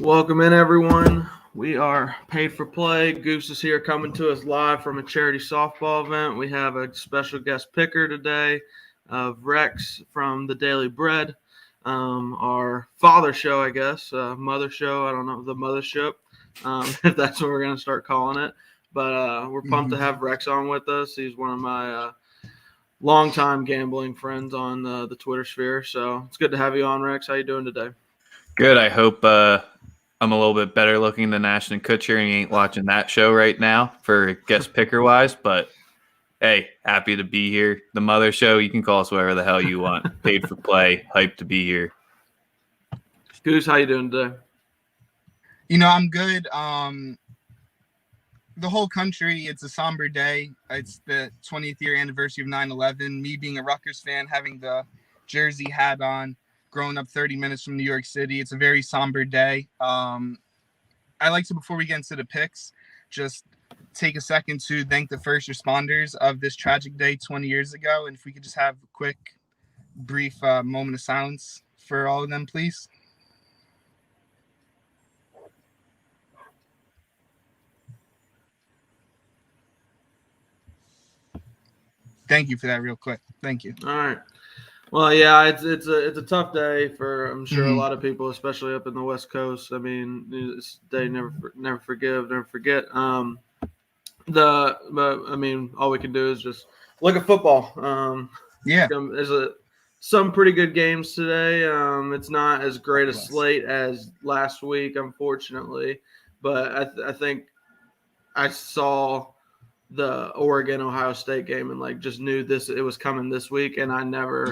Welcome in, everyone. We are paid for play. Goose is here coming to us live from a charity softball event. We have a special guest picker today of Rex from the Daily Bread, our father show, I guess, mother show. I don't know, the mothership, if that's what we're going to start calling it. But we're pumped to have Rex on with us. He's one of my longtime gambling friends on the Twitter sphere. So it's good to have you on, Rex. How you doing today? Good. I hope I'm a little bit better looking than Ashton Kutcher and you ain't watching that show right now for guest picker wise. But hey, happy to be here. The mother show, you can call us whatever the hell you want. Paid for play, hyped to be here. Goose, how you doing today? I'm good. The whole country, it's a somber day. It's the 20th year anniversary of 9/11. Me being a Rutgers fan, having the jersey hat on, growing up 30 minutes from New York City, it's a very somber day. I like to, before we get into the picks, just take a second to thank the first responders of this tragic day 20 years ago. And if we could just have a quick, brief moment of silence for all of them, please. Thank you for that real quick. Thank you. All right. Well, yeah, it's a tough day for, I'm sure, a lot of people, especially up in the West Coast. I mean, this day never forgive, never forget. But I mean, all we can do is just look at football. There's some pretty good games today. It's not as great a slate as last week, unfortunately, but I think I saw the Oregon-Ohio State game and just knew it was coming this week, and I never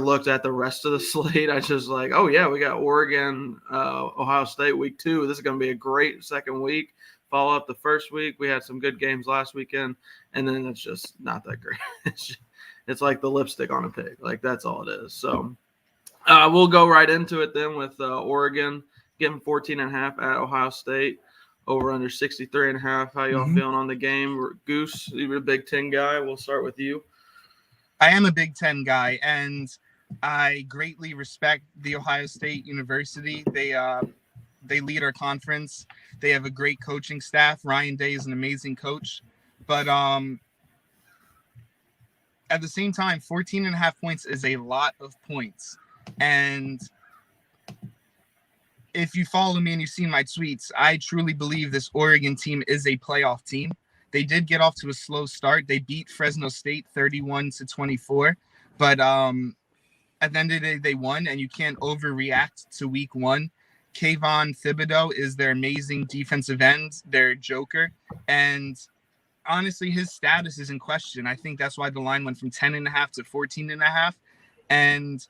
looked at the rest of the slate. I just oh yeah, we got Oregon, Ohio State week 2. This is going to be a great second week. Follow up the first week. We had some good games last weekend, and then it's just not that great. It's like the lipstick on a pig. That's all it is. So we'll go right into it then with Oregon getting 14.5 at Ohio State. Over under 63.5. How y'all feeling on the game? Goose, you're a Big Ten guy. We'll start with you. I am a Big Ten guy, and I greatly respect the Ohio State University. They lead our conference. They have a great coaching staff. Ryan Day is an amazing coach. But at the same time, 14.5 points is a lot of points. And if you follow me and you've seen my tweets, I truly believe this Oregon team is a playoff team. They did get off to a slow start. They beat Fresno State 31-24. But at the end of the day, they won, and you can't overreact to week 1. Kayvon Thibodeau is their amazing defensive end, their joker. And honestly, his status is in question. I think that's why the line went from 10.5 to 14.5. And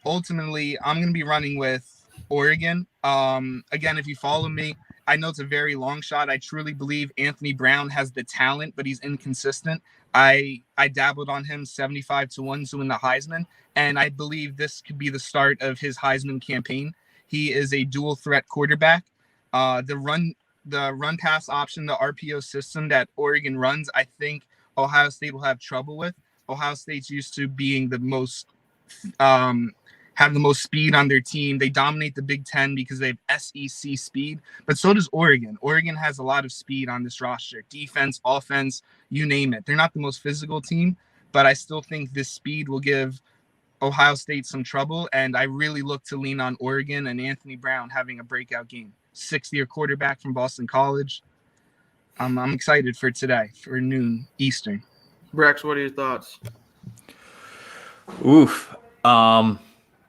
ultimately, I'm going to be running with Oregon. Again, if you follow me, I know it's a very long shot. I truly believe Anthony Brown has the talent, but he's inconsistent. I dabbled on him 75-1 to win the Heisman, and I believe this could be the start of his Heisman campaign. He is a dual threat quarterback. The run pass option, the RPO system that Oregon runs, I think Ohio State will have trouble with. Ohio State's used to being the most have the most speed on their team. They dominate the Big Ten because they have SEC speed, but so does Oregon. Oregon has a lot of speed on this roster. Defense, offense, you name it. They're not the most physical team, but I still think this speed will give Ohio State some trouble, and I really look to lean on Oregon and Anthony Brown having a breakout game. 6th-year quarterback from Boston College. I'm excited for today, for noon Eastern. Rex, what are your thoughts? Oof.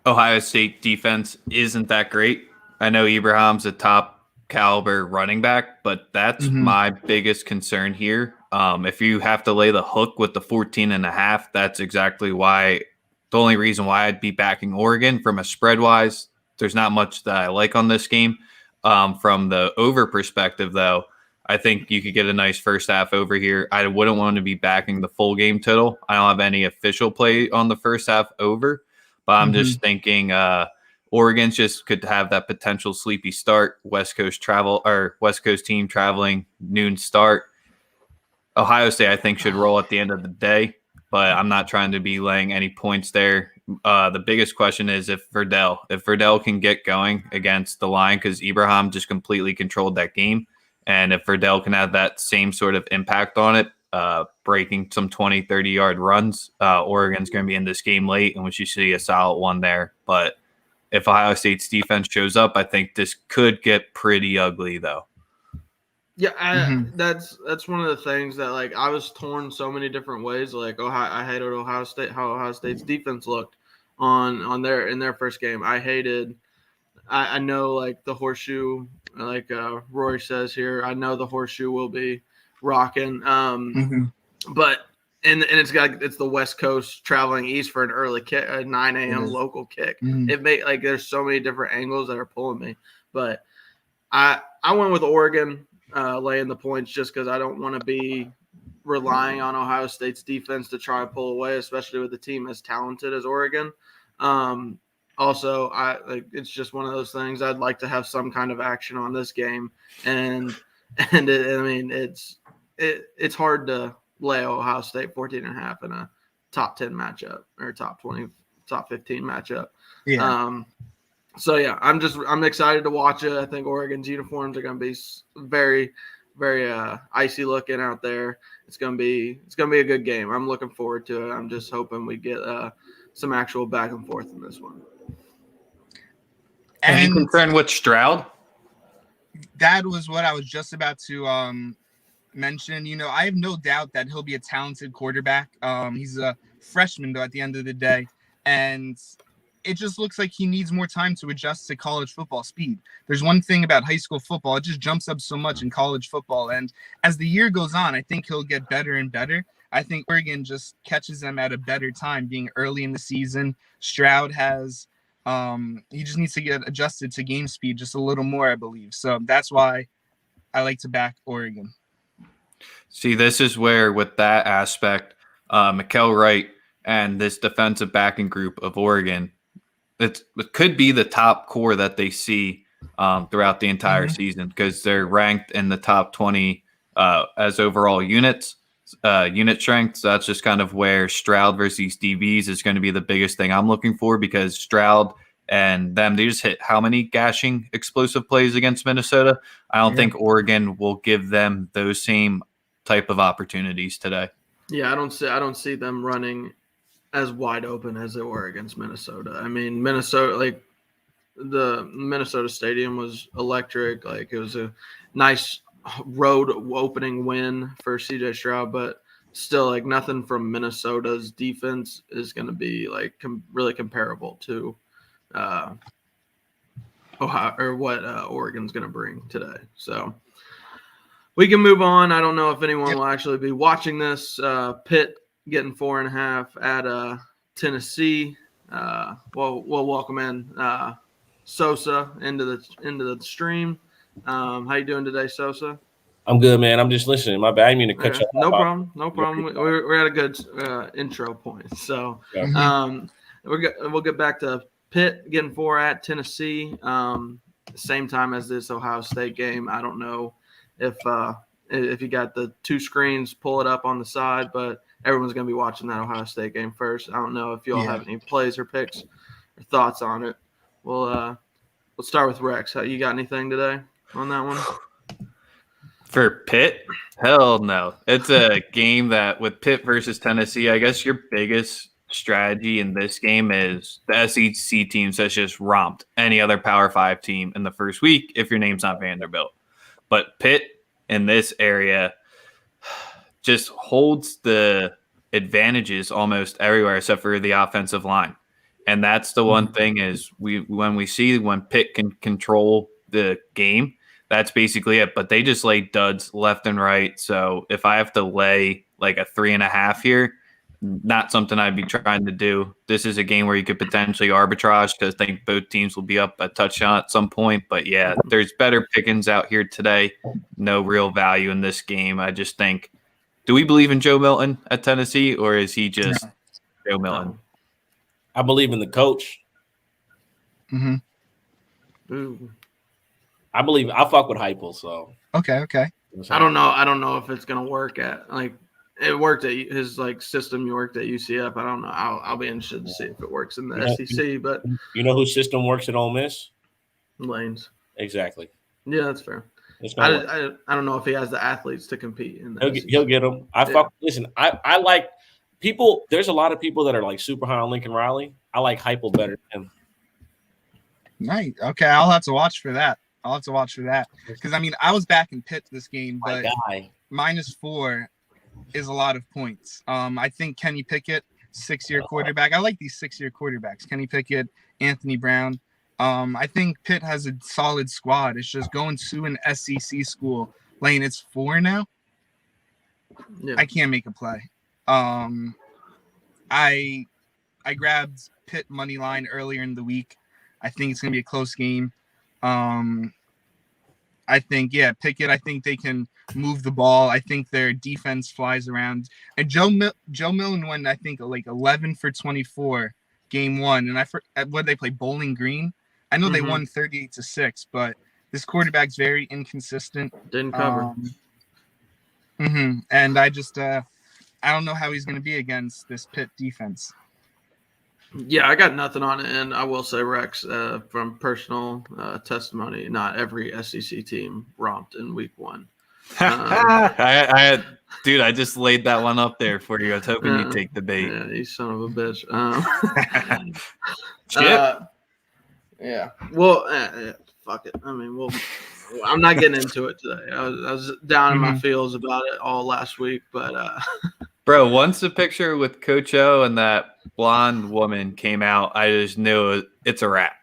Ohio State defense isn't that great. I know Ibrahim's a top caliber running back, but that's my biggest concern here. If you have to lay the hook with the 14.5, that's exactly why the only reason why I'd be backing Oregon from a spread wise. There's not much that I like on this game. From the over perspective, though, I think you could get a nice first half over here. I wouldn't want to be backing the full game total. I don't have any official play on the first half over. But I'm just thinking Oregon's just could have that potential sleepy start. West Coast team traveling noon start. Ohio State, I think, should roll at the end of the day, but I'm not trying to be laying any points there. the biggest question is if Verdell can get going against the line, because Ibrahim just completely controlled that game. And if Verdell can have that same sort of impact on it, breaking some 20, 30-yard runs, Oregon's going to be in this game late, and we should see a solid one there. But if Ohio State's defense shows up, I think this could get pretty ugly, though. Yeah, that's one of the things that, like, I was torn so many different ways. Like, I hated Ohio State, how Ohio State's defense looked in their first game. I know, like, the horseshoe, like Rory says here, I know the horseshoe will be rocking. But it's the West Coast traveling east for an early kick, a 9 a.m. local kick. It there's so many different angles that are pulling me. But I went with Oregon laying the points just because I don't want to be relying on Ohio State's defense to try to pull away, especially with a team as talented as Oregon. Also, it's just one of those things. I'd like to have some kind of action on this game, and it's hard to lay Ohio State 14.5 in a top 10 matchup or top 20, top 15 matchup. Yeah. So yeah, I'm excited to watch it. I think Oregon's uniforms are going to be very, very icy looking out there. It's going to be a good game. I'm looking forward to it. I'm just hoping we get some actual back and forth in this one. Are you concerned with Stroud? That was what I was just about to mention. I have no doubt that he'll be a talented quarterback. He's a freshman, though, at the end of the day. And it just looks like he needs more time to adjust to college football speed. There's one thing about high school football. It just jumps up so much in college football. And as the year goes on, I think he'll get better and better. I think Oregon just catches them at a better time being early in the season. Stroud has he just needs to get adjusted to game speed just a little more, I believe. So that's why I like to back Oregon. See, this is where, with that aspect, Mikael Wright and this defensive backing group of Oregon, it could be the top core that they see throughout the entire season, because they're ranked in the top 20 as overall unit strength. So that's just kind of where Stroud versus DBs is going to be the biggest thing I'm looking for, because Stroud and them, they just hit how many gashing explosive plays against Minnesota? I don't think Oregon will give them those same type of opportunities today. Yeah, I don't see them running as wide open as they were against Minnesota. I mean, Minnesota, like, the Minnesota Stadium was electric. Like, it was a nice road opening win for CJ Stroud, but still, like, nothing from Minnesota's defense is going to be like really comparable to Ohio, or what Oregon's going to bring today. So we can move on. I don't know if anyone will actually be watching this. Pitt getting 4.5 at Tennessee. We'll welcome in Sosa into the stream. How you doing today, Sosa? I'm good, man. I'm just listening. My bad. I didn't mean to cut you off. No problem. We're at a good intro point. So we'll get back to Pitt getting 4 at Tennessee. Same time as this Ohio State game. I don't know if you got the two screens, pull it up on the side, but everyone's going to be watching that Ohio State game first. I don't know if you all have any plays or picks or thoughts on it. We'll start with Rex. You got anything today on that one? For Pitt? Hell no. It's a game that, with Pitt versus Tennessee, I guess your biggest strategy in this game is the SEC teams that's just romped any other Power 5 team in the first week if your name's not Vanderbilt. But Pitt in this area just holds the advantages almost everywhere except for the offensive line. And that's the one thing is when Pitt can control the game, that's basically it. But they just lay duds left and right. So if I have to lay like a 3.5 here, not something I'd be trying to do. This is a game where you could potentially arbitrage, because I think both teams will be up a touchdown at some point. But yeah, there's better pickings out here today. No real value in this game. I just think, do we believe in Joe Milton at Tennessee, or is he just Joe Milton? I believe in the coach. Ooh. I fuck with Heupel, so Okay. I don't know if it's gonna work at, like, it worked at his system. You worked at UCF. I don't know. I'll be interested to see if it works in the SEC. But you know whose system works at Ole Miss? Lane's. Exactly. Yeah, that's fair. I don't know if he has the athletes to compete in that. He'll get them. Listen, I like people. There's a lot of people that are like super high on Lincoln Riley. I like Heupel better than him. Right. Okay. I'll have to watch for that. Because I was back in Pitt this game, but -4 is a lot of points. I think Kenny Pickett, 6-year quarterback. I like these 6-year quarterbacks. Kenny Pickett, Anthony Brown. I think Pitt has a solid squad. It's just going to an SEC school. Lane, it's 4 now. Yeah. I can't make a play. I grabbed Pitt money line earlier in the week. I think it's gonna be a close game. I think Pickett. I think they can move the ball. I think their defense flies around. And Joe Milton went, I think, 11 for 24 game 1. And what did they play? Bowling Green. I know they won 38-6, but this quarterback's very inconsistent. Didn't cover. And I just I don't know how he's going to be against this Pitt defense. Yeah, I got nothing on it, and I will say, Rex, from personal testimony, not every SEC team romped in week 1. I just laid that one up there for you. I was hoping you'd take the bait. Yeah, you son of a bitch. Chip? Yeah. Well, fuck it. I'm not getting into it today. I was down in my feels about it all last week, but bro, once the picture with Coach O and that blonde woman came out, I just knew it's a wrap.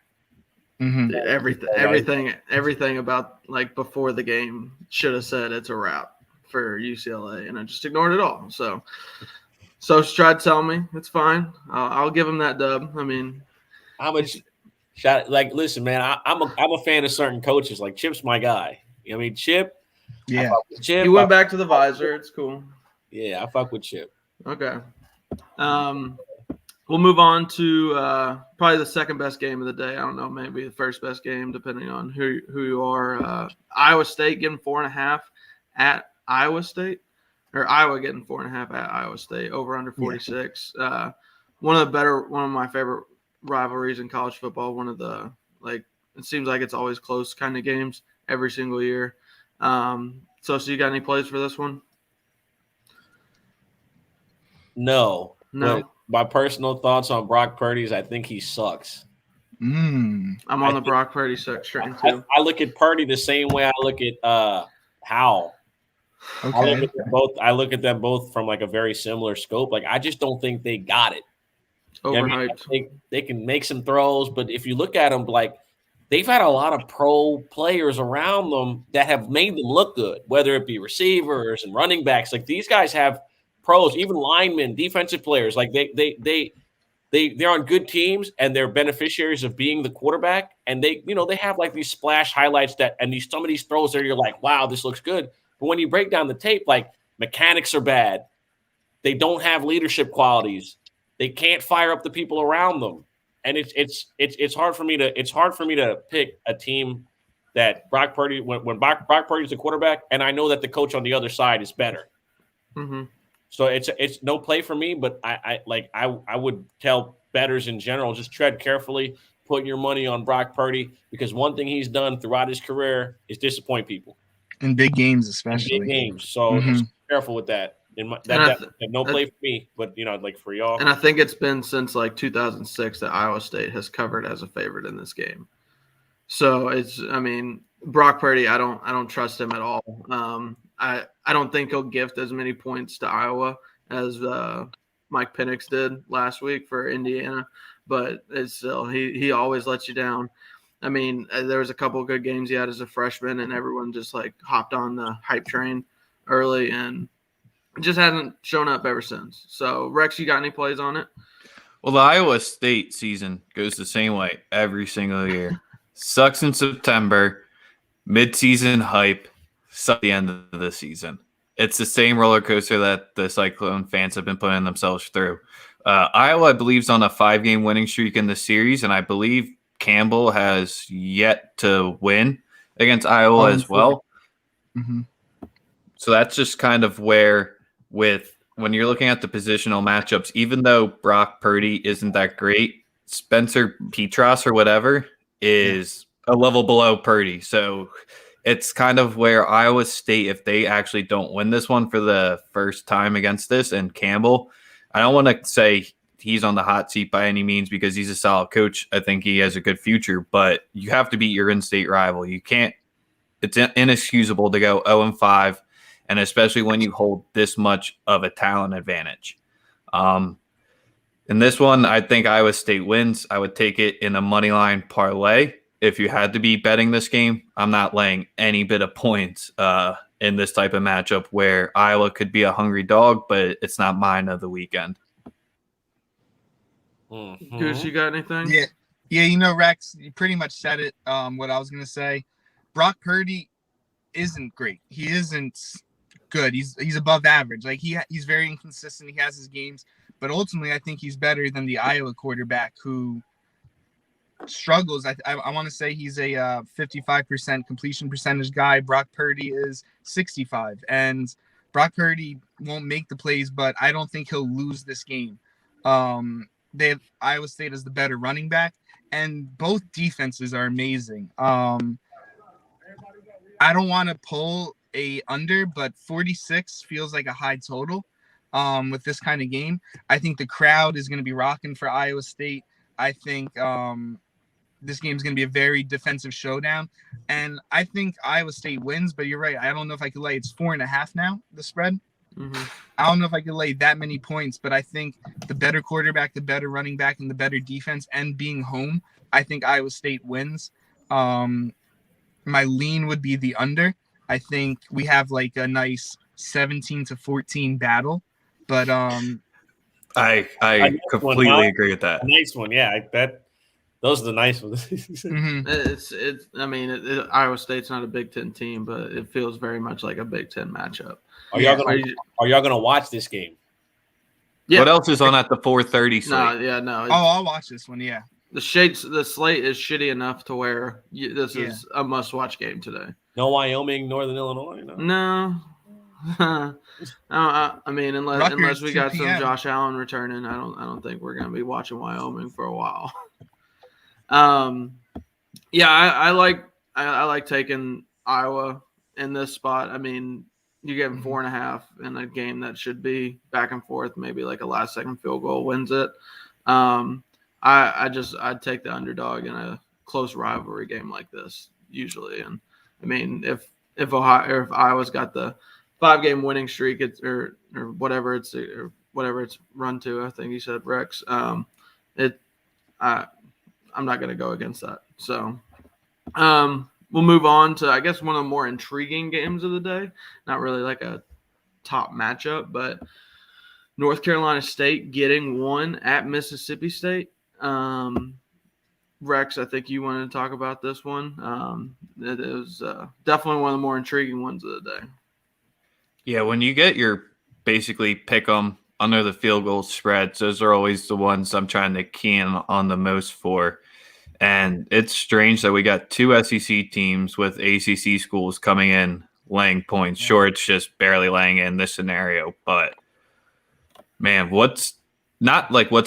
Everything about before the game should have said it's a wrap for UCLA, and I just ignored it all. So tried to tell me it's fine. I'll give him that dub. How much? Listen, man, I'm a fan of certain coaches. Like Chip's my guy. Chip. Yeah. Chip. He went back to the visor. It's cool. Yeah, I fuck with Chip. Okay. We'll move on to probably the second best game of the day. I don't know, maybe the first best game, depending on who you are. Iowa State getting 4.5 at Iowa State, or Iowa getting 4.5 at Iowa State, over under 46. Yeah. One of my favorite rivalries in college football. One of the it seems like it's always close kind of games every single year. So you got any plays for this one? No. But my personal thoughts on Brock Purdy is I think he sucks. I'm on the Brock Purdy train too. I look at Purdy the same way I look at Howell. Okay. I look at them both from a very similar scope. I just don't think they got it. Overhyped. They can make some throws, but if you look at them, they've had a lot of pro players around them that have made them look good, whether it be receivers and running backs. These guys have pros, even linemen, defensive players. They're on good teams and they're beneficiaries of being the quarterback. And they have these splash highlights some of these throws there, you're like, wow, this looks good. But when you break down the tape, mechanics are bad. They don't have leadership qualities. They can't fire up the people around them. And it's hard for me to pick a team that Brock Purdy, when Brock Purdy's the quarterback, and I know that the coach on the other side is better. So it's no play for me, but I would tell bettors in general, just tread carefully, put your money on Brock Purdy, because one thing he's done throughout his career is disappoint people. In big games, especially. In big games. So just be careful with that. No play for me, but for y'all. And I think it's been since 2006 that Iowa State has covered as a favorite in this game. So Brock Purdy, I don't trust him at all. I don't think he'll gift as many points to Iowa as Mike Penix did last week for Indiana, but it's still he always lets you down. There was a couple of good games he had as a freshman, and everyone just hopped on the hype train early, and just hasn't shown up ever since. So, Rex, you got any plays on it? Well, the Iowa State season goes the same way every single year. Sucks in September, mid-season hype, sucks at the end of the season. It's the same roller coaster that the Cyclone fans have been putting themselves through. Iowa, I believe, is on a 5-game winning streak in the series, and I believe Campbell has yet to win against Iowa as well. So that's just kind of where, with when you're looking at the positional matchups, even though Brock Purdy isn't that great, Spencer Petras or whatever is a level below Purdy. So it's kind of where Iowa State, if they actually don't win this one for the first time against this, and Campbell, I don't want to say he's on the hot seat by any means because he's a solid coach. I think he has a good future, but you have to beat your in-state rival. You can't. It's inexcusable to go 0-5, and especially when you hold this much of a talent advantage. In this one, I think Iowa State wins. I would take it in a money line parlay. If you had to be betting this game, I'm not laying any bit of points in this type of matchup where Iowa could be a hungry dog, but it's not mine of the weekend. Mm-hmm. Goose, you got anything? Yeah. Rex, you pretty much said it. What I was gonna say, Brock Purdy isn't great. He isn't good. He's above average. Like he's very inconsistent. He has his games, but ultimately, I think he's better than the Iowa quarterback who struggles. I want to say he's a 55% completion percentage guy. Brock Purdy is 65, and Brock Purdy won't make the plays, but I don't think he'll lose this game. They have Iowa State as the better running back, and both defenses are amazing. I don't want to pull a under, but 46 feels like a high total with this kind of game. I think the crowd is going to be rocking for Iowa State. I think this game is going to be a very defensive showdown, and I think Iowa State wins, but you're right. I don't know if I could lay. It's 4.5 now, the spread. Mm-hmm. I don't know if I could lay that many points, but I think the better quarterback, the better running back, and the better defense, and being home, I think Iowa State wins. My lean would be the under. I think we have like a nice 17-14 battle, but I completely agree with that. Nice one, yeah. Those are the nice ones. Mm-hmm. I mean, Iowa State's not a Big Ten team, but it feels very much like a Big Ten matchup. Are y'all gonna watch this game? Yeah. What else is on at the 4:30 slate? No. I'll watch this one. Yeah. The slate is shitty enough to where this is a must-watch game today. No Wyoming, Northern Illinois. No. I mean, unless we got some Josh Allen returning, I don't think we're gonna be watching Wyoming for a while. Yeah, I like taking Iowa in this spot. I mean, you get 4.5 in a game that should be back and forth, maybe like a last-second field goal wins it. I'd take the underdog in a close rivalry game like this usually. And I mean, if Iowa's got the 5-game winning streak, or whatever it's run to, I think you said, Rex. I'm not going to go against that. So, we'll move on to, I guess, one of the more intriguing games of the day. Not really like a top matchup, but North Carolina State getting one at Mississippi State. Rex, I think you wanted to talk about this one. It was definitely one of the more intriguing ones of the day. Yeah, when you get your basically pick 'em under the field goal spreads, those are always the ones I'm trying to key in on the most for. And it's strange that we got two SEC teams with ACC schools coming in laying points. Sure, it's just barely laying in this scenario, but man, what's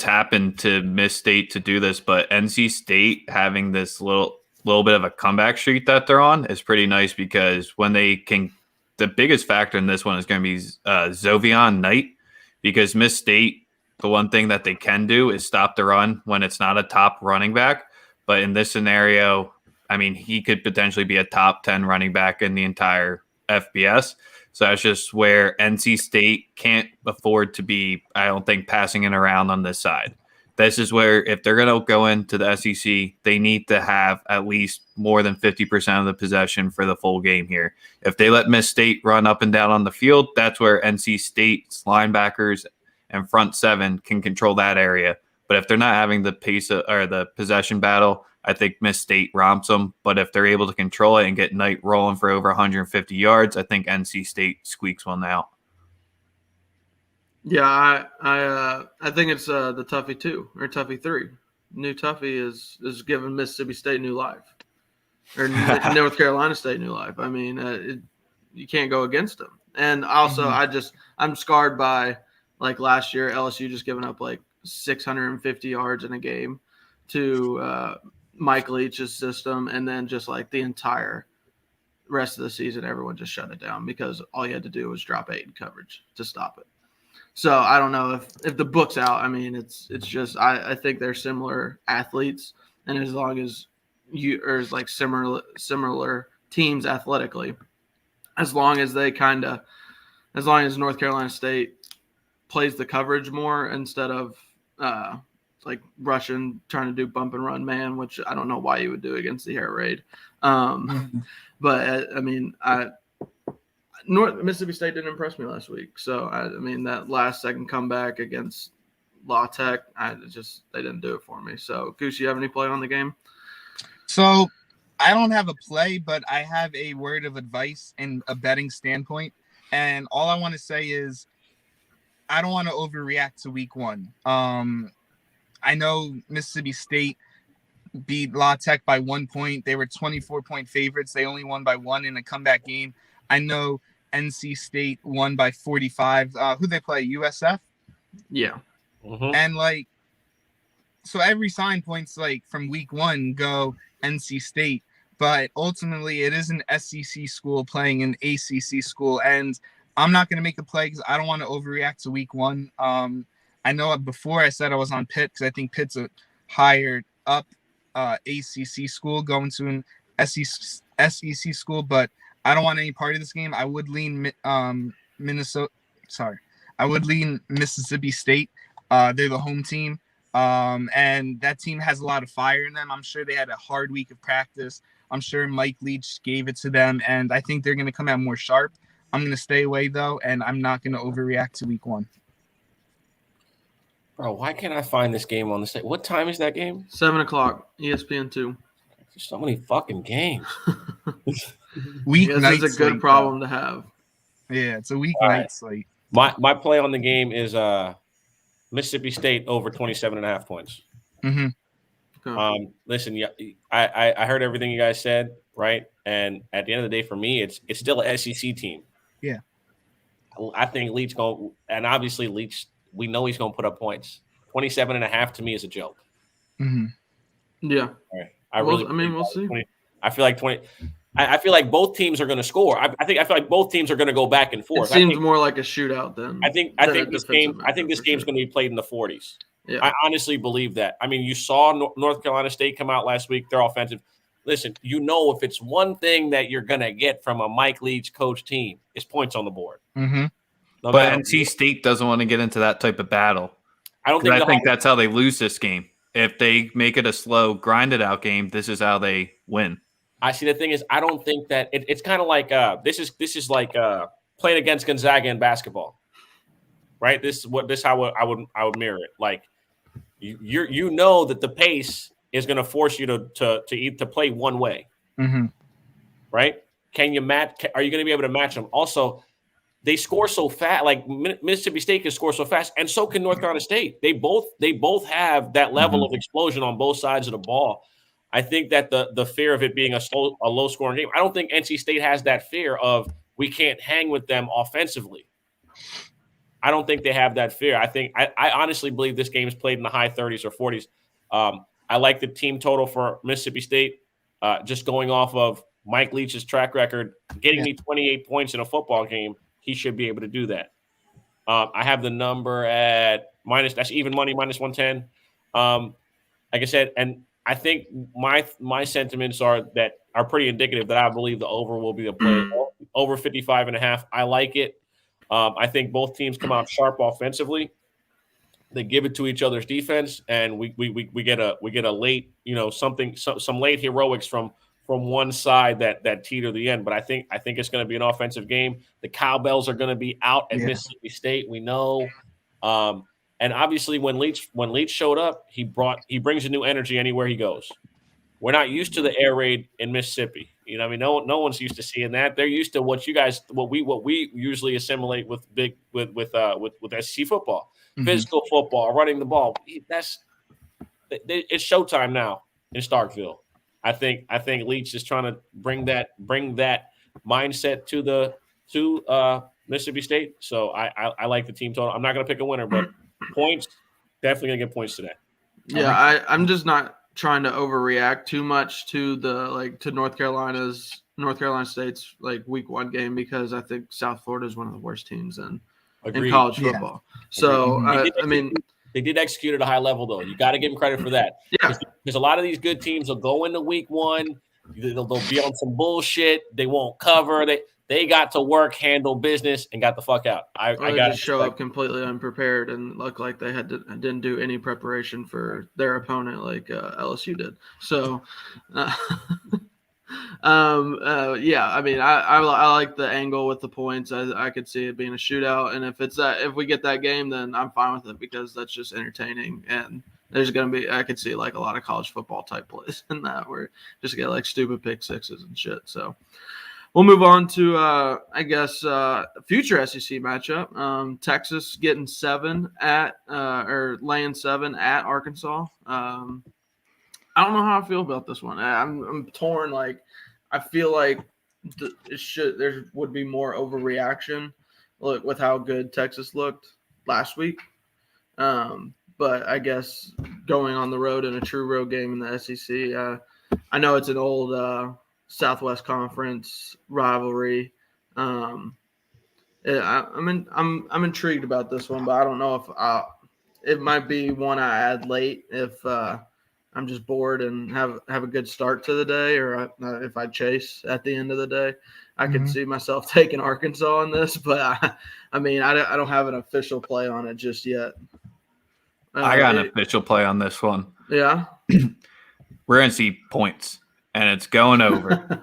happened to Miss State to do this, but NC State having this little bit of a comeback streak that they're on is pretty nice, because when they can, the biggest factor in this one is going to be Zovion Knight, because Miss State, the one thing that they can do is stop the run when it's not a top running back. But in this scenario, I mean, he could potentially be a top 10 running back in the entire FBS. So that's just where NC State can't afford to be, I don't think, passing it around on this side. This is where, if they're going to go into the SEC, they need to have at least more than 50% of the possession for the full game here. If they let Miss State run up and down on the field, that's where NC State's linebackers and front seven can control that area. But if they're not having the pace or the possession battle, I think Miss State romps them. But if they're able to control it and get Knight rolling for over 150 yards, I think NC State squeaks one out. Yeah, I think it's the Tuffy 2 or Tuffy 3. New Tuffy is giving Mississippi State new life, or North Carolina State new life. I mean, you can't go against them. And also, I'm scarred by Like last year, LSU just giving up like 650 yards in a game to Mike Leach's system, and then just like the entire rest of the season, everyone just shut it down because all you had to do was drop 8 in coverage to stop it. So I don't know if the book's out. I mean, it's just I think they're similar athletes, and as long as you or like similar teams athletically, as long as North Carolina State plays the coverage more instead of like rushing, trying to do bump and run man, which I don't know why you would do against the air raid. But I mean, Mississippi State didn't impress me last week. So I mean, that last second comeback against La Tech, they didn't do it for me. So Goose, you have any play on the game? So I don't have a play, but I have a word of advice in a betting standpoint. And all I want to say is I don't want to overreact to week 1. I know Mississippi State beat La Tech by 1 point. They were 24-point favorites. They only won by 1 in a comeback game. I know NC State won by 45. Who they play? USF? Yeah. Mm-hmm. And like, so every sign points like from week 1 go NC State, but ultimately it is an SEC school playing an ACC school, and I'm not going to make a play because I don't want to overreact to week 1. I know before I said I was on Pitt because I think Pitt's a higher up ACC school going to an SEC school, but I don't want any part of this game. I would lean I would lean Mississippi State. They're the home team. And that team has a lot of fire in them. I'm sure they had a hard week of practice. I'm sure Mike Leach gave it to them, and I think they're going to come out more sharp. I'm going to stay away, though, and I'm not going to overreact to week 1. Bro, why can't I find this game on the site? What time is that game? 7:00, ESPN 2. There's so many fucking games. Weeknight This is a good problem to have. Yeah, it's a weeknight slate. My play on the game is Mississippi State over 27.5 points. Mm-hmm. Okay. Listen, yeah, I heard everything you guys said, right? And at the end of the day, for me, it's still an SEC team. Yeah. I think Leach and obviously Leach, we know he's going to put up points. 27.5 to me is a joke. Mm-hmm. Yeah. All right. We'll see. 20, I feel like 20. I feel like both teams are going to score. I feel like both teams are going to go back and forth. It seems more like a shootout than. I think this game's going to be played in the 40s. Yeah. I honestly believe that. I mean, you saw North Carolina State come out last week. They're offensive. Listen, if it's one thing that you're going to get from a Mike Leach coach team, it's points on the board. Mm-hmm. But NC State doesn't want to get into that type of battle. I think that's how they lose this game. If they make it a slow, grinded out game, this is how they win. I see. The thing is, I don't think that it's kind of like this is like playing against Gonzaga in basketball, right? This is how I would mirror it. Like you know that the pace is going to force you to play one way, mm-hmm. right? Can you match? Are you going to be able to match them? Also, they score so fast. Like Mississippi State can score so fast, and so can North Carolina State. They both have that level of explosion on both sides of the ball. I think that the fear of it being a low scoring game, I don't think NC State has that fear of we can't hang with them offensively. I don't think they have that fear. I honestly believe this game is played in the high 30s or 40s. I like the team total for Mississippi State, just going off of Mike Leach's track record, getting me 28 points in a football game. He should be able to do that. I have the number at that's even money, -110. Like I said, and I think my sentiments are pretty indicative that I believe the over will be a play over 55.5. I like it. I think both teams come out sharp offensively. They give it to each other's defense, and we get a late, some late heroics from one side that teeter the end. But I think it's going to be an offensive game. The cowbells are going to be out at Mississippi State. We know. And obviously, when Leach showed up, he brings a new energy anywhere he goes. We're not used to the air raid in Mississippi. I mean, no one's used to seeing that. They're used to what we usually assimilate with SEC football, physical football, running the ball. It's showtime now in Starkville. I think the Leach is trying to bring that mindset to Mississippi State. So I like the team total. I'm not going to pick a winner, but points, definitely going to get points today. Yeah, I'm just not trying to overreact too much to to North Carolina State's like week 1 game, because I think South Florida is one of the worst teams in college football. Yeah. So they did execute at a high level, though. You got to give them credit for that. Yeah, because a lot of these good teams will go into week 1, they'll be on some bullshit. They won't cover. They got to work, handle business, and got the fuck out. I got to show up completely unprepared and look like they didn't do any preparation for their opponent like LSU did. So, yeah, I mean, I like the angle with the points. I could see it being a shootout, and if we get that game, then I'm fine with it, because that's just entertaining, and there's gonna be, I could see like a lot of college football type plays in that, where just get like stupid pick sixes and shit. So we'll move on to I guess future SEC matchup. Texas getting 7 laying 7 at Arkansas. I don't know how I feel about this one. I'm torn. Like, I feel like there would be more overreaction, with how good Texas looked last week. But I guess going on the road in a true road game in the SEC, I know it's an old Southwest Conference rivalry. I'm intrigued about this one, but I don't know if it might be one I add late if I'm just bored and have a good start to the day, or if I chase at the end of the day. I could see myself taking Arkansas on this, but I don't have an official play on it just yet. I got an official play on this one. Yeah. We're going to see points, and it's going over.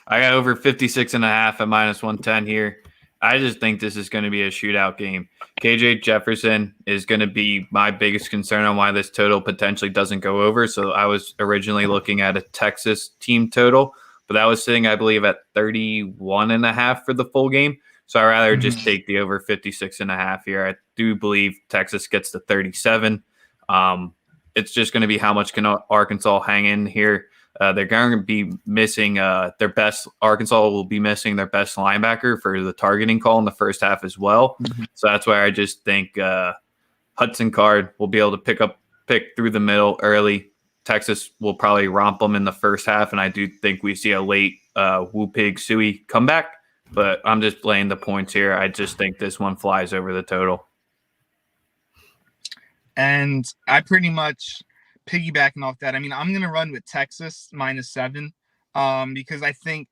I got over 56.5 at -110 here. I just think this is going to be a shootout game. KJ Jefferson is going to be my biggest concern on why this total potentially doesn't go over. So I was originally looking at a Texas team total, but that was sitting, I believe, at 31.5 for the full game. So I'd rather just take the over 56.5 here. I do believe Texas gets to 37. It's just going to be how much can Arkansas hang in here. They're going to be missing their best. Arkansas will be missing their best linebacker for the targeting call in the first half as well. So that's why I just think Hudson Card will be able to pick through the middle early. Texas will probably romp them in the first half, and I do think we see a late Woo Pig Suey comeback. But I'm just laying the points here. I just think this one flies over the total. And I pretty much piggybacking off that, I'm going to run with Texas -7 because I think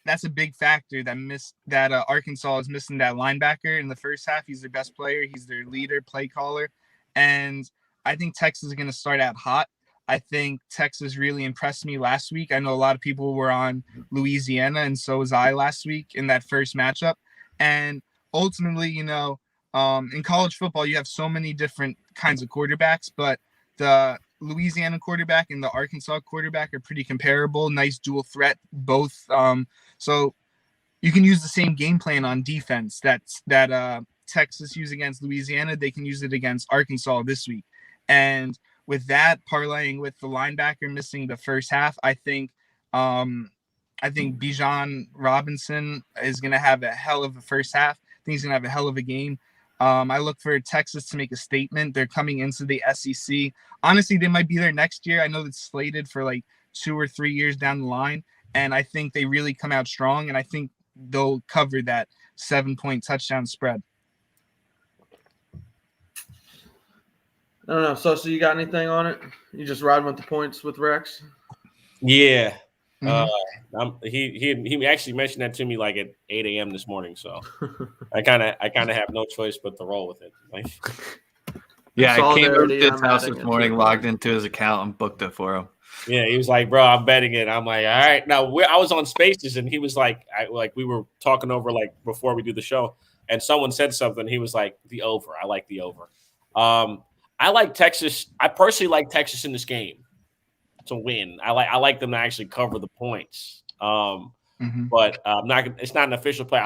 that's a big factor that Arkansas is missing that linebacker in the first half. He's their best player. He's their leader, play caller. And I think Texas is going to start out hot. I think Texas really impressed me last week. I know a lot of people were on Louisiana, and so was I last week in that first matchup. And ultimately, in college football, you have so many different kinds of quarterbacks, but the Louisiana quarterback and the Arkansas quarterback are pretty comparable. Nice dual threat, both. So you can use the same game plan on defense that Texas used against Louisiana. They can use it against Arkansas this week. And with that, parlaying with the linebacker missing the first half, I think Bijan Robinson is going to have a hell of a first half. I think he's going to have a hell of a game. I look for Texas to make a statement. They're coming into the SEC. Honestly, they might be there next year. I know it's slated for like 2 or 3 years down the line, and I think they really come out strong, and I think they'll cover that 7-point touchdown spread. I don't know. So you got anything on it? You just riding with the points with Rex? Yeah. He actually mentioned that to me like at 8 a.m. this morning, so I kind of have no choice but to roll with it. Yeah, I came over to his house this morning, logged into his account, and booked it for him. Yeah, he was like, "Bro, I'm betting it." I'm like, "All right." Now I was on Spaces, and he was like, we were talking over like before we do the show, and someone said something. He was like, "The over." I like the over. I like Texas. I personally like Texas in this game to win. I like them to actually cover the points. But it's not an official play.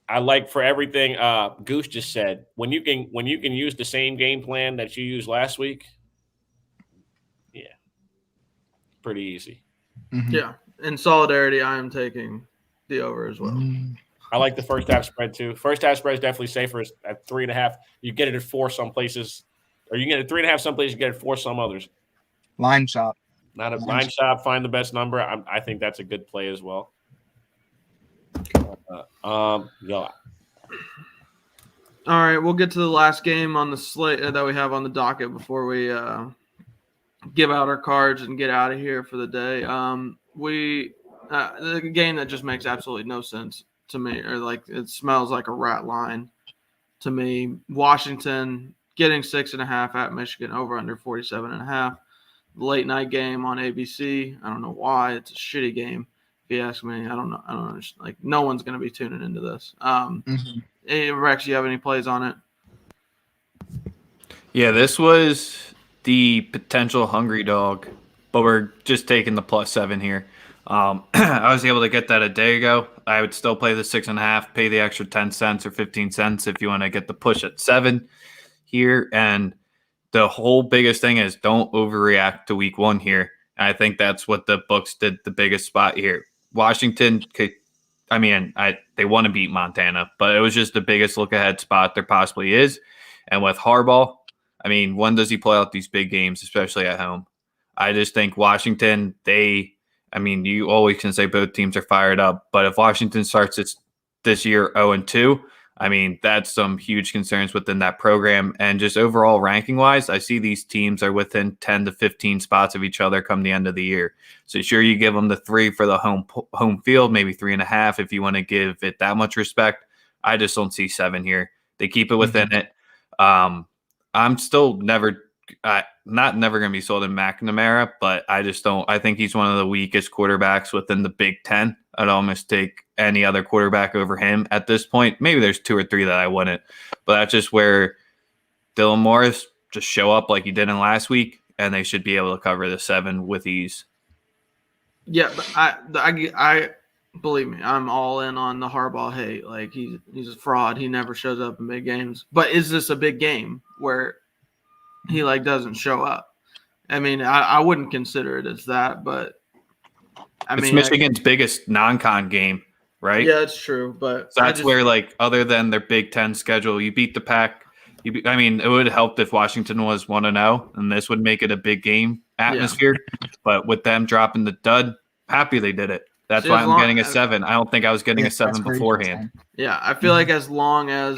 I like for everything Goose just said. When you can use the same game plan that you used last week, yeah, pretty easy. Yeah, in solidarity, I am taking the over as well. I like the first half spread too. First half spread is definitely safer at 3.5. You get it at 4 some places, or you get it at 3.5 some places. You get it at 4 some others. Line shop. Not a line shop. Find the best number. I think that's a good play as well. Yeah. All right, we'll get to the last game on the slate that we have on the docket before we give out our cards and get out of here for the day. The game that just makes absolutely no sense to me, or like it smells like a rat line to me. Washington getting 6.5 at Michigan, over under 47.5. Late night game on ABC. I don't know why. It's a shitty game. If you ask me, I don't know. Like, no one's going to be tuning into this. Hey, Rex, you have any plays on it? Yeah, this was the potential hungry dog, but we're just taking the +7 here. I was able to get that a day ago. I would still play the 6.5, pay the extra 10 cents or 15 cents if you want to get the push at 7 here. And the whole biggest thing is don't overreact to week 1 here. And I think that's what the books did the biggest spot here. Washington could, they want to beat Montana, but it was just the biggest look ahead spot there possibly is. And with Harbaugh, when does he play out these big games, especially at home? I just think Washington, you always can say both teams are fired up, but if Washington starts this year 0-2, that's some huge concerns within that program. And just overall ranking-wise, I see these teams are within 10 to 15 spots of each other come the end of the year. So sure, you give them the 3 for the home field, maybe 3.5 if you want to give it that much respect. I just don't see 7 here. They keep it within it. I'm still never going to be sold in McNamara, but I just don't. I think he's one of the weakest quarterbacks within the Big Ten. I'd almost take any other quarterback over him at this point. Maybe there's 2 or 3 that I wouldn't, but that's just where Dylan Morris just show up like he did in last week, and they should be able to cover the 7 with ease. Yeah, but I believe me, I'm all in on the Harbaugh hate. Like he's a fraud. He never shows up in big games. But is this a big game where he doesn't show up? I wouldn't consider it as that, but it's Michigan's biggest non-con game, right? Yeah, it's true. But so that's where, other than their Big Ten schedule, you beat the Pac. It would help if Washington was 1-0, and this would make it a big game atmosphere. Yeah. But with them dropping the dud, happy they did it. That's why I'm getting a 7. I don't think I was getting a 7 beforehand. Yeah, I feel like as long as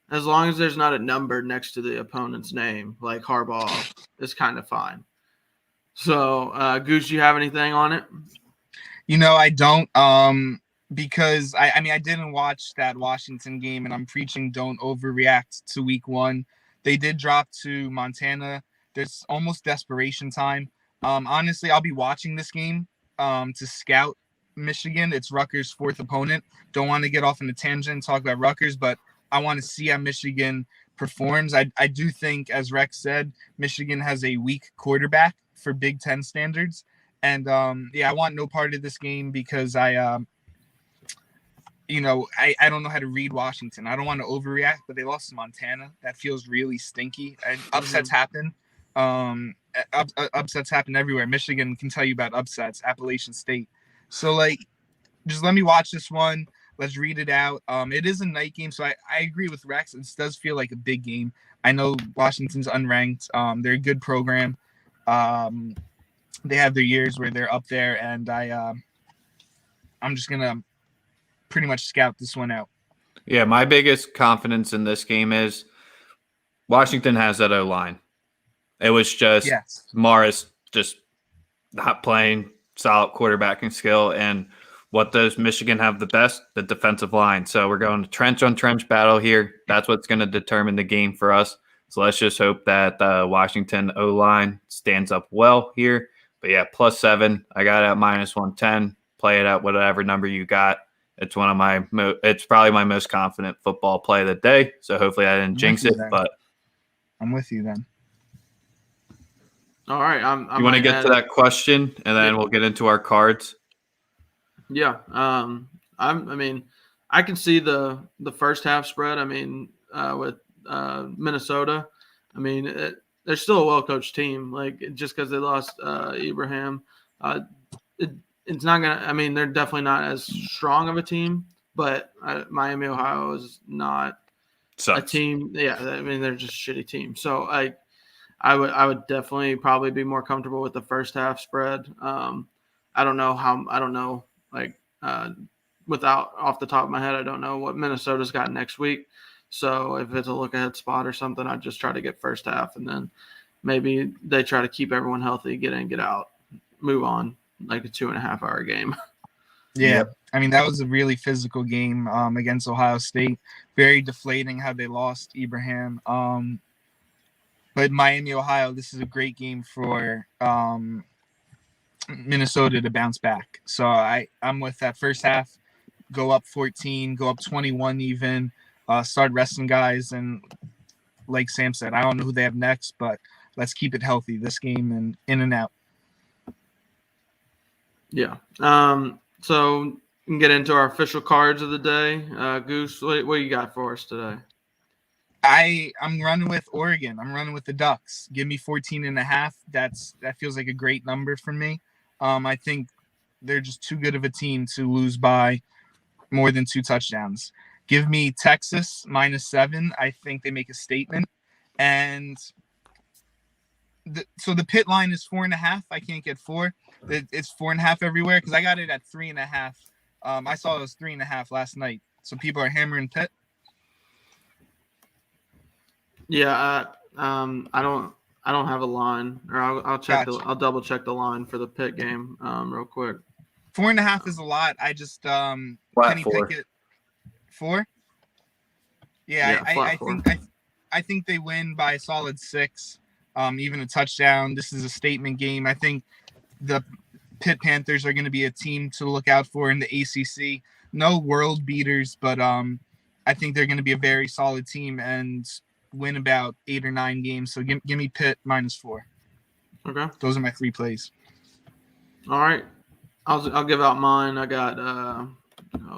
there's not a number next to the opponent's name, like Harbaugh, is kind of fine. So, Goose, you have anything on it? I don't. Because I didn't watch that Washington game, and I'm preaching don't overreact to week 1. They did drop to Montana. There's almost desperation time. Honestly, I'll be watching this game to scout Michigan. It's Rutgers' 4th opponent. Don't want to get off on a tangent and talk about Rutgers, but I want to see how Michigan performs. I do think, as Rex said, Michigan has a weak quarterback for Big Ten standards. And, I want no part of this game because I don't know how to read Washington. I don't want to overreact, but they lost to Montana. That feels really stinky. And upsets happen. Upsets happen everywhere. Michigan can tell you about upsets. Appalachian State. So, just let me watch this one. Let's read it out. It is a night game, so I agree with Rex. It does feel like a big game. I know Washington's unranked. They're a good program. They have their years where they're up there, and I'm just gonna pretty much scout this one out. Yeah, my biggest confidence in this game is Washington has that O-line. It was just Morris just not playing solid quarterbacking skill. And what does Michigan have the best? The defensive line. So we're going to trench-on-trench battle here. That's what's going to determine the game for us. So let's just hope that the Washington O-line stands up well here. But yeah, +7. I got it at -110. Play it at whatever number you got. It's one of it's probably my most confident football play of the day. So hopefully I didn't jinx it, but I'm with you then. All right. You want to get to that question, and then we'll get into our cards? Yeah. I can see the first half spread. With Minnesota. They're still a well-coached team. Just because they lost Ibrahim, it it's not gonna. I mean, they're definitely not as strong of a team, but Miami, Ohio is not a team. Yeah, I mean, they're just a shitty team. So I would definitely probably be more comfortable with the first half spread. I don't know without off the top of my head, I don't know what Minnesota's got next week. So if it's a look ahead spot or something, I'd just try to get first half, and then maybe they try to keep everyone healthy, get in, get out, move on, like a 2.5 hour game. Yeah. Yep. I mean, that was a really physical game against Ohio State. Very deflating how they lost Ibrahim. But Miami, Ohio, this is a great game for Minnesota to bounce back. So I'm with that first half. Go up 14, go up 21 even. Start resting guys. And like Sam said, I don't know who they have next, but let's keep it healthy this game and in and out. Yeah. So we can get into our official cards of the day. Goose, what do you got for us today? I'm running with Oregon. I'm running with the Ducks. Give me 14.5. That feels like a great number for me. I think they're just too good of a team to lose by more than 2 touchdowns. Give me Texas -7. I think they make a statement. And so the pit line is 4.5. I can't get 4. It's 4.5 everywhere because I got it at 3.5. I saw it was 3.5 last night. So people are hammering Pitt. Yeah, I don't have a line, or I'll check. Gotcha. I'll double check the line for the Pitt game real quick. 4.5 is a lot. I just Kenny Pickett 4. Yeah, I think they win by a solid 6, even a touchdown. This is a statement game. I think the Pitt Panthers are going to be a team to look out for in the ACC. No world beaters, but I think they're going to be a very solid team and win about 8 or 9 games. So give me Pitt -4. Okay. Those are my 3 plays. All right. I'll give out mine. I got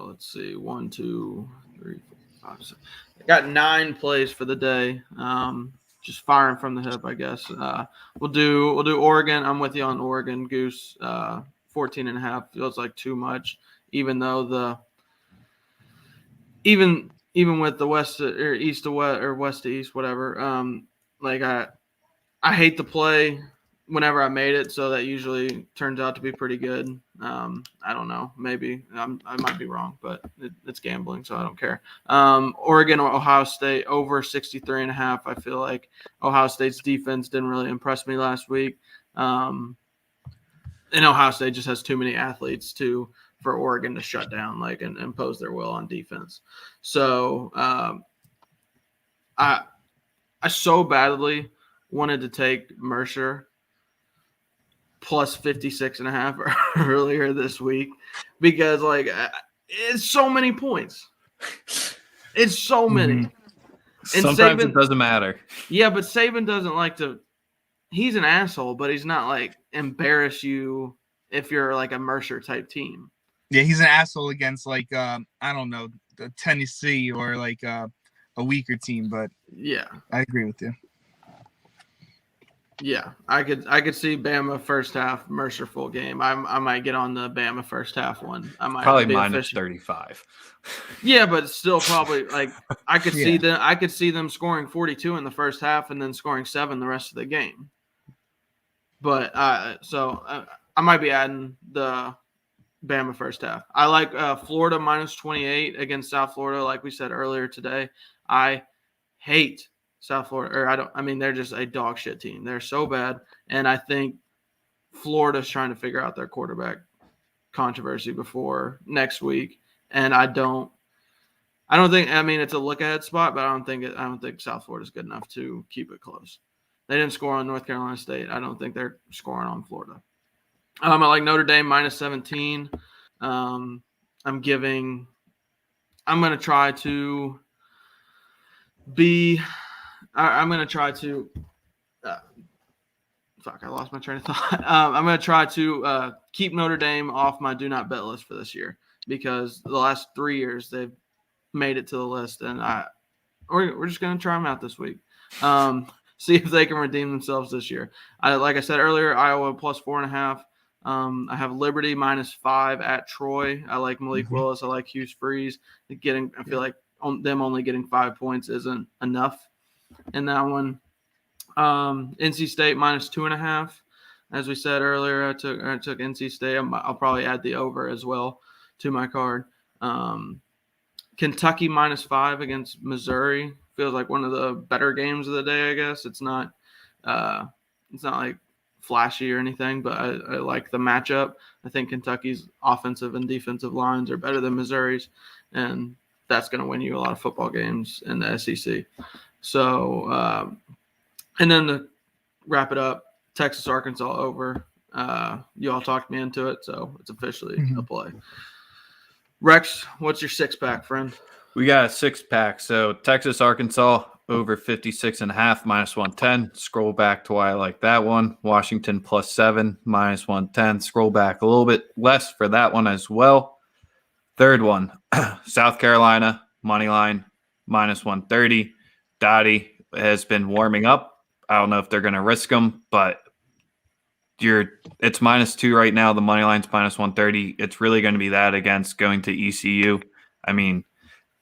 let's see, 1, 2, 3, 4, 5, 6. I got 9 plays for the day. Just firing from the hip, I guess. We'll do Oregon. I'm with you on Oregon. Goose 14.5 feels like too much, even though even with the west or east to west or west to east, whatever. I hate to play whenever I made it, so that usually turns out to be pretty good. I don't know, maybe I might be wrong, but it's gambling, so I don't care. Oregon or Ohio State over 63.5. I feel like Ohio State's defense didn't really impress me last week, and Ohio State just has too many athletes for Oregon to shut down and impose their will on defense. So I so badly wanted to take Mercer plus 56.5 earlier this week because it's so many points. It's so many. And sometimes it doesn't matter. Yeah, but Saban doesn't like to. He's an asshole, but he's not embarrass you if you're a Mercer type team. Yeah, he's an asshole against I don't know, the Tennessee or a weaker team, but yeah, I agree with you. Yeah, I could see Bama first half, Mercer full game. I might get on the Bama first half one. I might probably -35. Yeah, but still probably I could see them scoring 42 in the first half and then scoring 7 the rest of the game. But I might be adding the Bama first half. I like Florida -28 against South Florida, like we said earlier today. I hate South Florida, they're just a dog shit team. They're so bad, and I think Florida's trying to figure out their quarterback controversy before next week. And I don't think. It's a look ahead spot, but I don't think South Florida's good enough to keep it close. They didn't score on North Carolina State. I don't think they're scoring on Florida. I like Notre Dame -17. I'm going to try to be. I'm going to try to I lost my train of thought. I'm going to try to keep Notre Dame off my do not bet list for this year because the last 3 years they've made it to the list, and we're just going to try them out this week. See if they can redeem themselves this year. Like I said earlier, Iowa +4.5. I have Liberty -5 at Troy. I like Malik Willis. I like Hugh Freeze. I feel like them only getting 5 points isn't enough in that one. NC State -2.5. As we said earlier, I took NC State. I'll probably add the over as well to my card. Kentucky -5 against Missouri feels like one of the better games of the day. I guess it's not like flashy or anything, but I like the matchup. I think Kentucky's offensive and defensive lines are better than Missouri's, and that's going to win you a lot of football games in the SEC. So, and then to wrap it up, Texas, Arkansas over. You all talked me into it, so it's officially a play. Rex, what's your 6-pack, friend? We got a 6-pack. So Texas, Arkansas over 56.5 -110. Scroll back to why I like that one. Washington +7 -110. Scroll back a little bit less for that one as well. Third one, South Carolina money line -130. Dottie has been warming up. I don't know if they're going to risk them, but it's -2 right now. The money line's -130. It's really going to be that against going to ECU. I mean,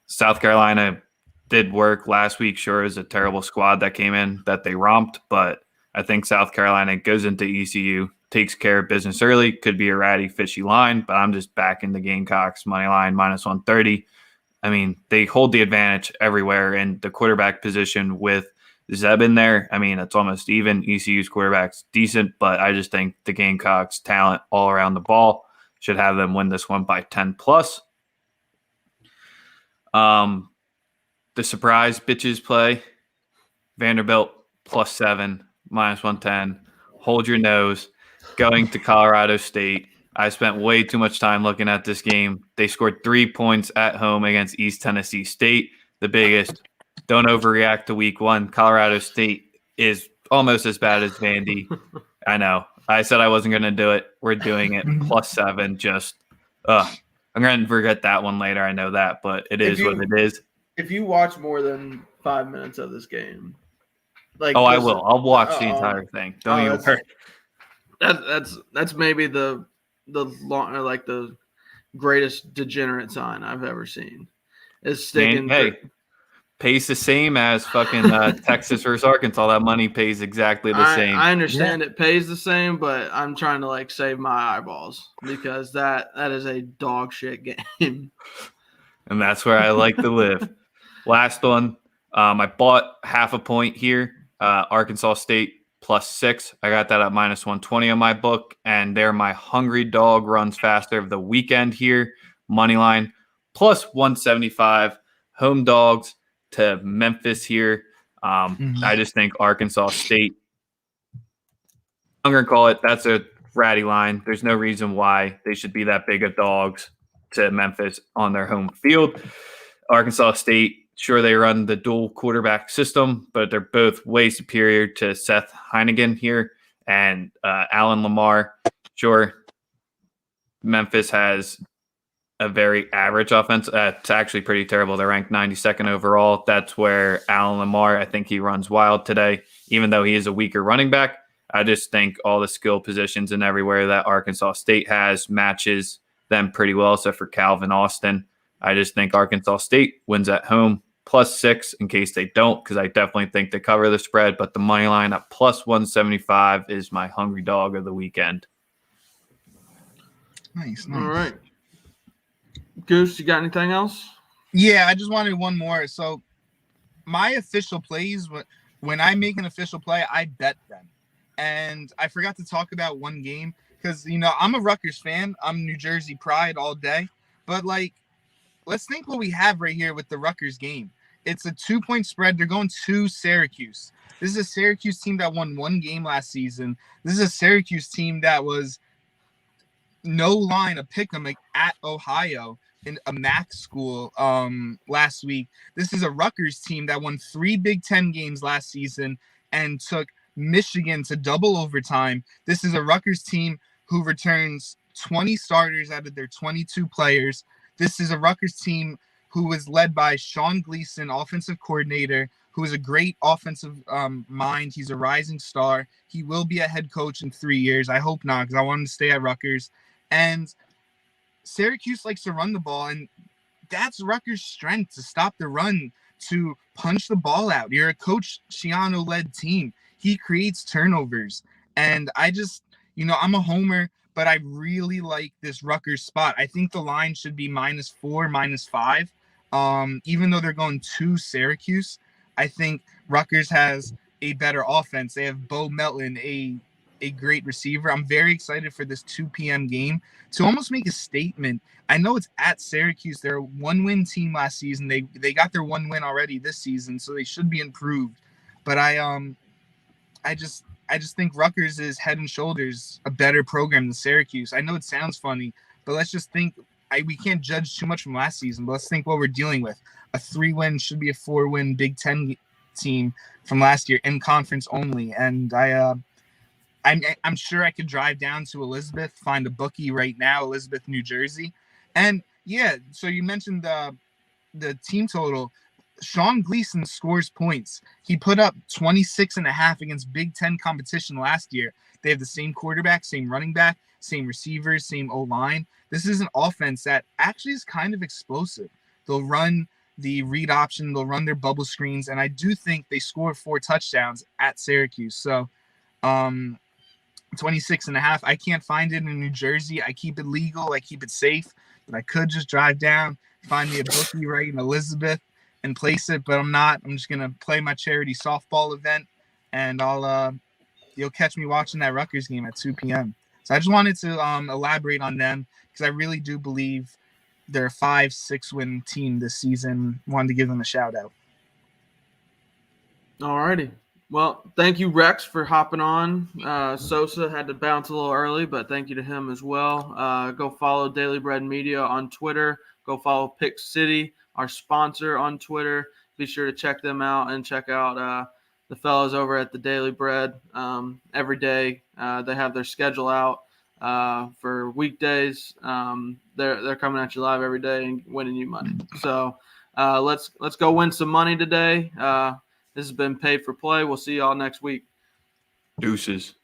South Carolina did work last week. Sure, it was a terrible squad that came in that they romped, but I think South Carolina goes into ECU, takes care of business early. Could be a ratty, fishy line, but I'm just backing the Gamecocks money line -130. I mean, they hold the advantage everywhere in the quarterback position with Zeb in there. I mean, it's almost even. ECU's quarterback's decent, but I just think the Gamecocks' talent all around the ball should have them win this one by 10+. The surprise bitches play, Vanderbilt +7 -110. Hold your nose. Going to Colorado State. I spent way too much time looking at this game. They scored 3 points at home against East Tennessee State, the biggest. Don't overreact to week 1. Colorado State is almost as bad as Vandy. I know. I said I wasn't going to do it. We're doing it. +7. Just, I'm going to forget that one later. I know that, but it is what it is. If you watch more than 5 minutes of this game, I will. I'll watch the entire thing. Don't even worry. That's maybe the greatest degenerate sign I've ever seen. Is sticking. Pays the same as fucking Texas versus Arkansas. That money pays exactly the same. I understand it pays the same, but I'm trying to save my eyeballs because that is a dog shit game. And that's where I like to live. Last one, I bought half a point here. Arkansas State +6. I got that at -120 on my book, and they're my hungry dog runs faster of the weekend here. Money line +175. Home dogs to Memphis here. I just think Arkansas State, I'm going to call it, that's a ratty line. There's no reason why they should be that big of dogs to Memphis on their home field. Arkansas State, sure, they run the dual quarterback system, but they're both way superior to Seth Heinigen here and Alan Lamar. Sure, Memphis has a very average offense. It's actually pretty terrible. They're ranked 92nd overall. That's where Alan Lamar, I think he runs wild today, even though he is a weaker running back. I just think all the skill positions and everywhere that Arkansas State has matches them pretty well, except for Calvin Austin. I just think Arkansas State wins at home +6 in case they don't, because I definitely think they cover the spread. But the money line at +175 is my hungry dog of the weekend. Nice. All right. Goose, you got anything else? Yeah, I just wanted one more. So my official plays, when I make an official play, I bet them. And I forgot to talk about one game because, I'm a Rutgers fan. I'm New Jersey pride all day. But, let's think what we have right here with the Rutgers game. It's a 2-point spread. They're going to Syracuse. This is a Syracuse team that won 1 game last season. This is a Syracuse team that was no line, a pick 'em at Ohio in a MAC school last week. This is a Rutgers team that won 3 Big Ten games last season and took Michigan to double overtime. This is a Rutgers team who returns 20 starters out of their 22 players. This is a Rutgers team who was led by Sean Gleason, offensive coordinator, who is a great offensive mind. He's a rising star. He will be a head coach in 3 years. I hope not, because I want him to stay at Rutgers. And Syracuse likes to run the ball, and that's Rutgers' strength, to stop the run, to punch the ball out. You're a Coach Schiano-led team. He creates turnovers. And I just, I'm a homer, but I really like this Rutgers spot. I think the line should be -4, -5. Even though they're going to Syracuse, I think Rutgers has a better offense. They have Bo Melton, a great receiver. I'm very excited for this 2 p.m. game to almost make a statement. I know it's at Syracuse. They're a 1-win team last season. They got their 1 win already this season, so they should be improved. But I just think Rutgers is head and shoulders a better program than Syracuse. I know it sounds funny, but let's just think. We can't judge too much from last season, but let's think what we're dealing with. A 3-win should be a 4-win Big Ten team from last year in conference only. And I'm sure I could drive down to Elizabeth, find a bookie right now, Elizabeth, New Jersey. And yeah, so you mentioned the team total. Sean Gleason scores points. He put up 26.5 against Big Ten competition last year. They have the same quarterback, same running back, same receivers, same O-line. This is an offense that actually is kind of explosive. They'll run the read option, they'll run their bubble screens, and I do think they score 4 touchdowns at Syracuse. So 26.5. I can't find it in New Jersey. I keep it legal, I keep it safe, but I could just drive down, find me a bookie right in Elizabeth and place it, but I'm not. I'm just gonna play my charity softball event, and you'll catch me watching that Rutgers game at 2 p.m. So I just wanted to elaborate on them, because I really do believe they're a 5-6 win team this season. Wanted to give them a shout out. All righty. Well, thank you, Rex, for hopping on. Sosa had to bounce a little early, but thank you to him as well. Go follow Daily Bread Media on Twitter. Go follow Pick City, our sponsor, on Twitter. Be sure to check them out and check out the fellows over at the Daily Bread. Every day they have their schedule out for weekdays. They're coming at you live every day and winning you money. So let's go win some money today. This has been Paid for Play. We'll see y'all next week. Deuces.